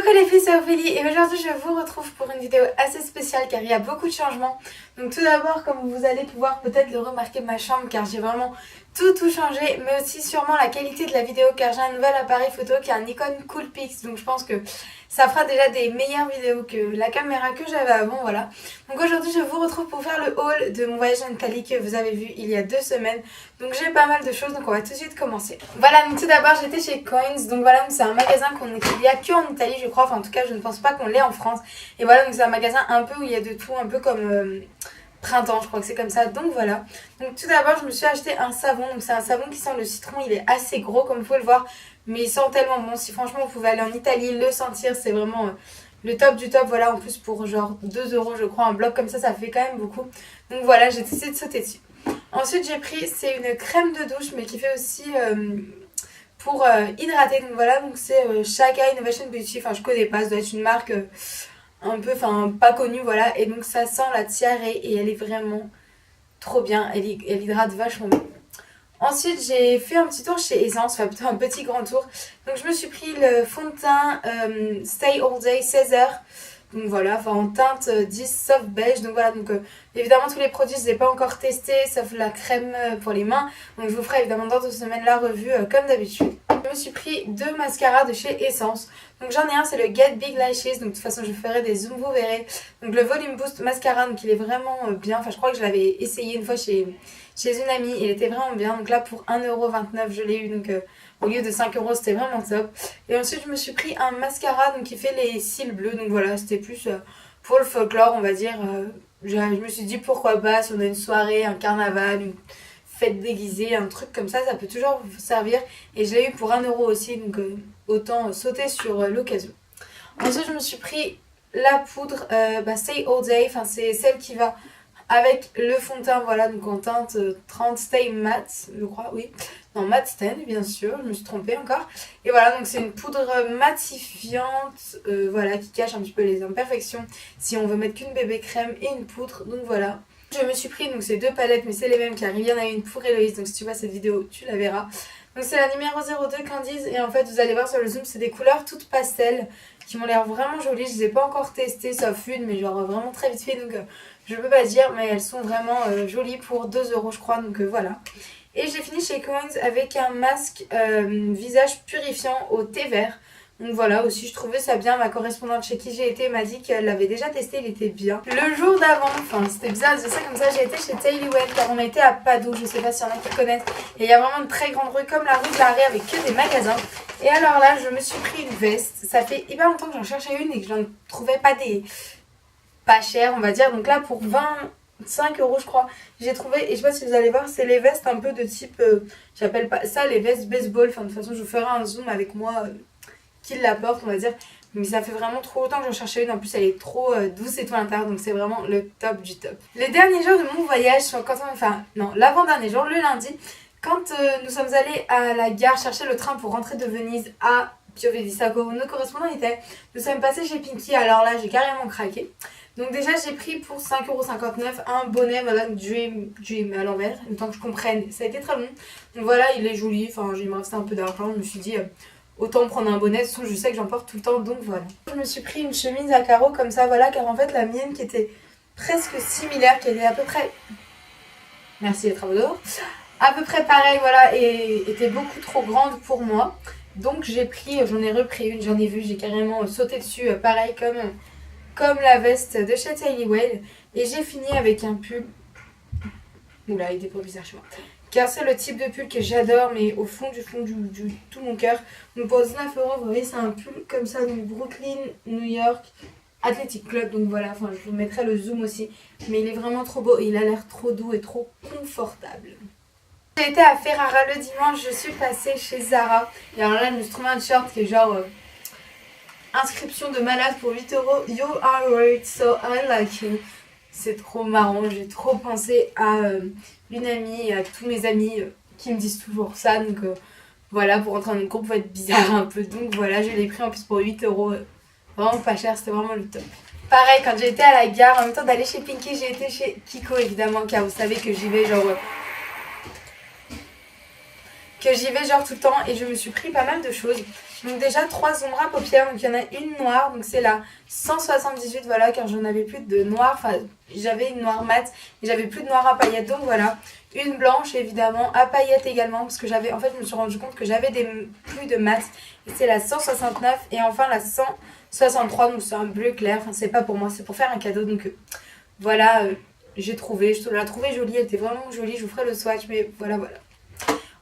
Coucou les filles, c'est Ophélie et aujourd'hui je vous retrouve pour une vidéo assez spéciale car il y a beaucoup de changements. Donc tout d'abord, comme vous allez pouvoir peut-être le remarquer, ma chambre, car j'ai vraiment tout changé, mais aussi sûrement la qualité de la vidéo car j'ai un nouvel appareil photo qui est un Nikon Coolpix, donc je pense que ça fera déjà des meilleures vidéos que la caméra que j'avais avant, voilà. Donc aujourd'hui je vous retrouve pour faire le haul de mon voyage en Italie que vous avez vu il y a 2 semaines. Donc j'ai pas mal de choses, donc on va tout de suite commencer. Voilà, donc tout d'abord j'étais chez Coins, donc voilà, c'est un magasin qu'il y a que en Italie je crois, enfin en tout cas je ne pense pas qu'on l'ait en France. Et voilà, donc c'est un magasin un peu où il y a de tout, un peu comme printemps, je crois que c'est comme ça, donc voilà. Donc tout d'abord je me suis acheté un savon, donc c'est un savon qui sent le citron, il est assez gros comme vous pouvez le voir, mais il sent tellement bon. Si franchement vous pouvez aller en Italie le sentir, c'est vraiment le top du top. Voilà, en plus pour genre 2 € je crois, un bloc comme ça fait quand même beaucoup. Donc voilà, j'ai décidé de sauter dessus. Ensuite j'ai pris, c'est une crème de douche mais qui fait aussi pour hydrater, donc voilà, donc c'est Shaka Innovation Beauty, enfin je connais pas, ça doit être une marque un peu, enfin pas connue, voilà, et donc ça sent la tiare et elle est vraiment trop bien, elle hydrate vachement bien. Ensuite j'ai fait un petit tour chez Essence, enfin plutôt un petit grand tour, donc je me suis pris le fond de teint Stay All Day 16 heures. Donc voilà, enfin en teinte 10 soft beige. Donc voilà, donc évidemment tous les produits je ne les ai pas encore testés sauf la crème pour les mains. Donc je vous ferai évidemment dans 2 semaines la revue comme d'habitude. Je me suis pris 2 mascaras de chez Essence. Donc j'en ai un, c'est le Get Big Lashes. Donc de toute façon je ferai des zooms, vous verrez. Donc le Volume Boost Mascara, donc il est vraiment bien. Enfin je crois que je l'avais essayé une fois chez une amie, il était vraiment bien. Donc là pour 1,29 € je l'ai eu, donc au lieu de 5 € c'était vraiment top. Et ensuite je me suis pris un mascara donc qui fait les cils bleus. Donc voilà, c'était plus pour le folklore on va dire. Je me suis dit pourquoi pas, si on a une soirée, un carnaval, une fête déguisée, un truc comme ça peut toujours vous servir. Et je l'ai eu pour 1 € aussi, donc autant sauter sur l'occasion. Ensuite je me suis pris la poudre Stay All Day, enfin c'est celle qui va avec le fond de teint, voilà, donc en teinte 30 Stay Matte, je crois, oui. Non, Matte Stain, bien sûr, je me suis trompée encore. Et voilà, donc c'est une poudre matifiante, voilà, qui cache un petit peu les imperfections si on veut mettre qu'une bébé crème et une poudre, donc voilà. Je me suis pris donc ces 2 palettes, mais c'est les mêmes car il y en a une pour Héloïse, donc si tu vois cette vidéo, tu la verras. Donc c'est la numéro 02 Candice, et en fait vous allez voir sur le zoom, c'est des couleurs toutes pastel qui m'ont l'air vraiment jolies. Je les ai pas encore testées sauf une, mais genre vraiment très vite fait, donc je peux pas dire, mais elles sont vraiment jolies pour 2 € je crois, donc voilà. Et j'ai fini chez Coins avec un masque visage purifiant au thé vert. Donc voilà, aussi je trouvais ça bien. Ma correspondante chez qui j'ai été m'a dit qu'elle l'avait déjà testé, il était bien. Le jour d'avant, enfin c'était bizarre de dire ça comme ça, j'ai été chez Tailywell car on a été à Padoue, je sais pas s'il y en a qui connaissent. Et il y a vraiment une très grande rue comme la rue de l'Arrêt avec que des magasins. Et alors là, je me suis pris une veste. Ça fait hyper longtemps que j'en cherchais une et que j'en trouvais pas chères on va dire. Donc là pour 25 € je crois, j'ai trouvé, et je sais pas si vous allez voir, c'est les vestes un peu de type, j'appelle pas ça les vestes baseball, enfin de toute façon je vous ferai un zoom avec moi qui la porte on va dire, mais ça fait vraiment trop longtemps que j'en cherchais une, en plus elle est trop douce et tout à l'intérieur, donc c'est vraiment le top du top. Les derniers jours de mon voyage, l'avant-dernier jour, le lundi, quand nous sommes allés à la gare chercher le train pour rentrer de Venise à Piove di Sacco où nos correspondants étaient, nous sommes passés chez Pinky, alors là j'ai carrément craqué. Donc déjà j'ai pris pour 5,59 € un bonnet, voilà, Dream à l'envers, le temps que je comprenne, ça a été très long. Donc voilà, il est joli, enfin il me restait un peu d'argent, je me suis dit autant prendre un bonnet, sauf je sais que j'en porte tout le temps, donc voilà. Je me suis pris une chemise à carreaux comme ça, voilà, car en fait la mienne qui était presque similaire, qui était à peu près, merci les travaux dehors, à peu près pareil, voilà, et était beaucoup trop grande pour moi. Donc j'ai pris, j'en ai repris une, j'en ai vu, j'ai carrément sauté dessus, pareil comme la veste de chez Tailywell. Et j'ai fini avec un pull. Oula, il était pas bizarre chez moi. Car c'est le type de pull que j'adore, mais au fond du tout mon cœur. Donc pour 19 €, vous voyez, c'est un pull comme ça, donc Brooklyn, New York, Athletic Club. Donc voilà, enfin je vous mettrai le zoom aussi. Mais il est vraiment trop beau et il a l'air trop doux et trop confortable. J'ai été à Ferrara le dimanche, je suis passée chez Zara. Et alors là, je me suis trouvé un short qui est genre inscription de malade pour 8 €. You are right, so I like you. C'est trop marrant, j'ai trop pensé à une amie et à tous mes amis qui me disent toujours ça. Donc voilà, pour rentrer dans une groupe, faut être bizarre un peu. Donc voilà, je l'ai pris en plus pour 8 €. Vraiment pas cher, c'était vraiment le top. Pareil, quand j'ai été à la gare, en même temps d'aller chez Pinky, j'ai été chez Kiko évidemment, car vous savez que j'y vais genre tout le temps, et je me suis pris pas mal de choses. Donc déjà 3 ombres à paupières, donc il y en a une noire, donc c'est la 178, voilà, car j'en avais plus de noir, enfin j'avais une noire mat et j'avais plus de noir à paillettes, donc voilà. Une blanche évidemment, à paillettes également, parce que j'avais, en fait je me suis rendu compte que j'avais plus de mat, et c'est la 169, et enfin la 163, donc c'est un bleu clair, enfin c'est pas pour moi, c'est pour faire un cadeau, donc voilà, j'ai trouvé, je la trouvais jolie, elle était vraiment jolie, je vous ferai le swatch, mais voilà.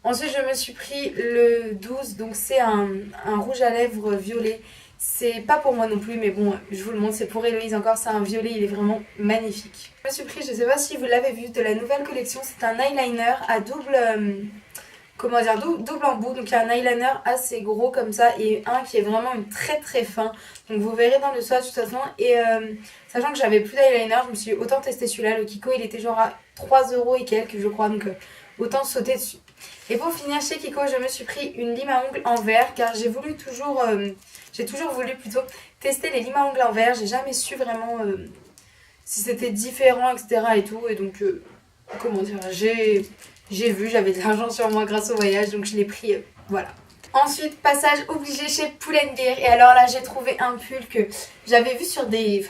Ensuite, je me suis pris le 12, donc c'est un rouge à lèvres violet. C'est pas pour moi non plus, mais bon, je vous le montre, c'est pour Héloïse encore, c'est un violet, il est vraiment magnifique. Je me suis pris, je sais pas si vous l'avez vu, de la nouvelle collection, c'est un eyeliner à double embout. Donc il y a un eyeliner assez gros comme ça et un qui est vraiment très très fin. Donc vous verrez dans le swatch de toute façon. Et sachant que j'avais plus d'eyeliner, je me suis dit autant tester celui-là. Le Kiko il était genre à 3 € et quelques je crois, donc autant sauter dessus. Et pour finir chez Kiko, je me suis pris une lime à ongles en verre car j'ai toujours voulu plutôt tester les limes à ongles en verre. J'ai jamais su vraiment si c'était différent, etc. et tout. Et donc, comment dire, j'ai vu, j'avais de l'argent sur moi grâce au voyage, donc je l'ai pris, voilà. Ensuite, passage obligé chez Pull&Bear. Et alors là, j'ai trouvé un pull que j'avais vu sur des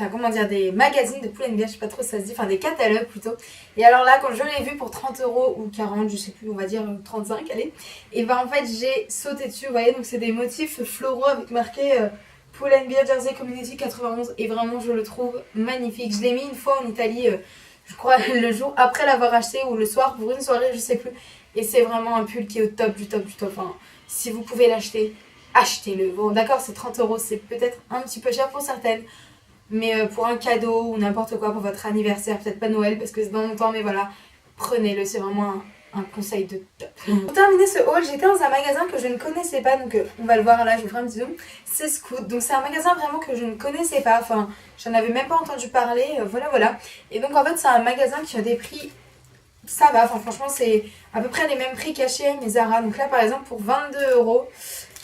magazines de Pull&Bear, je sais pas trop si ça se dit, enfin des catalogues plutôt. Et alors là, quand je l'ai vu pour 30 € ou 40, je sais plus, on va dire 35, allez. Et ben en fait, j'ai sauté dessus, vous voyez, donc c'est des motifs floraux avec marqué Pull&Bear Jersey Community 91. Et vraiment, je le trouve magnifique. Je l'ai mis une fois en Italie, je crois le jour après l'avoir acheté ou le soir pour une soirée, je sais plus. Et c'est vraiment un pull qui est au top du top du top. Enfin, si vous pouvez l'acheter, achetez-le. Bon, d'accord, c'est 30 €, c'est peut-être un petit peu cher pour certaines. Mais pour un cadeau ou n'importe quoi, pour votre anniversaire, peut-être pas Noël parce que c'est dans longtemps, mais voilà, prenez-le, c'est vraiment un conseil de top. Pour terminer ce haul, j'étais dans un magasin que je ne connaissais pas, donc on va le voir là, je vous ferai un petit zoom. C'est Scoot, donc c'est un magasin vraiment que je ne connaissais pas, enfin, j'en avais même pas entendu parler, voilà. Et donc en fait, c'est un magasin qui a des prix, ça va, enfin franchement, c'est à peu près les mêmes prix qu'H&M et Zara. Donc là, par exemple, pour 22 €,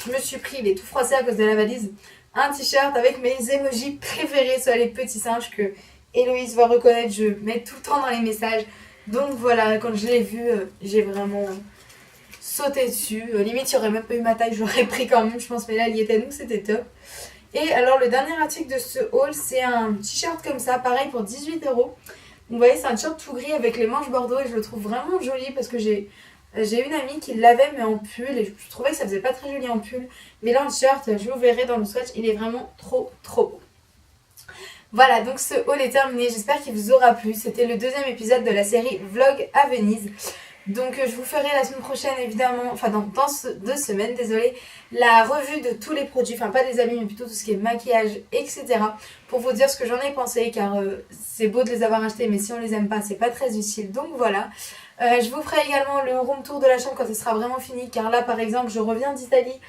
je me suis pris, il est tout froissé à cause de la valise, un t-shirt avec mes emojis préférés, soit les petits singes que Héloïse va reconnaître, je mets tout le temps dans les messages. Donc voilà, quand je l'ai vu, j'ai vraiment sauté dessus. Limite, il n'y aurait même pas eu ma taille, j'aurais pris quand même, je pense, mais là, il y était, donc c'était top. Et alors, le dernier article de ce haul, c'est un t-shirt comme ça, pareil pour 18 €. Vous voyez, c'est un t-shirt tout gris avec les manches bordeaux et je le trouve vraiment joli parce que j'ai une amie qui l'avait mais en pull et je trouvais que ça faisait pas très joli en pull. Mais là en t-shirt, je vous verrai dans le swatch, il est vraiment trop beau. Voilà, donc ce haul est terminé, j'espère qu'il vous aura plu. C'était le deuxième épisode de la série Vlog à Venise. Donc je vous ferai la semaine prochaine évidemment, enfin dans 2 semaines, désolée, la revue de tous les produits, enfin pas des habits mais plutôt tout ce qui est maquillage, etc. Pour vous dire ce que j'en ai pensé car c'est beau de les avoir achetés mais si on les aime pas c'est pas très utile, donc voilà. Je vous ferai également le room tour de la chambre quand ce sera vraiment fini car là par exemple je reviens d'Italie.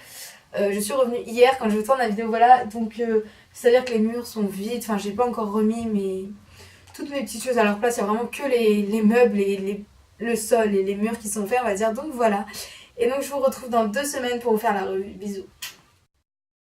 Je suis revenue hier quand je vous tourne la vidéo, voilà, donc c'est-à-dire que les murs sont vides, enfin j'ai pas encore remis toutes mes petites choses à leur place, il y a vraiment que les meubles et le sol et les murs qui sont faits on va dire, donc voilà. Et donc je vous retrouve dans 2 semaines pour vous faire la revue, bisous.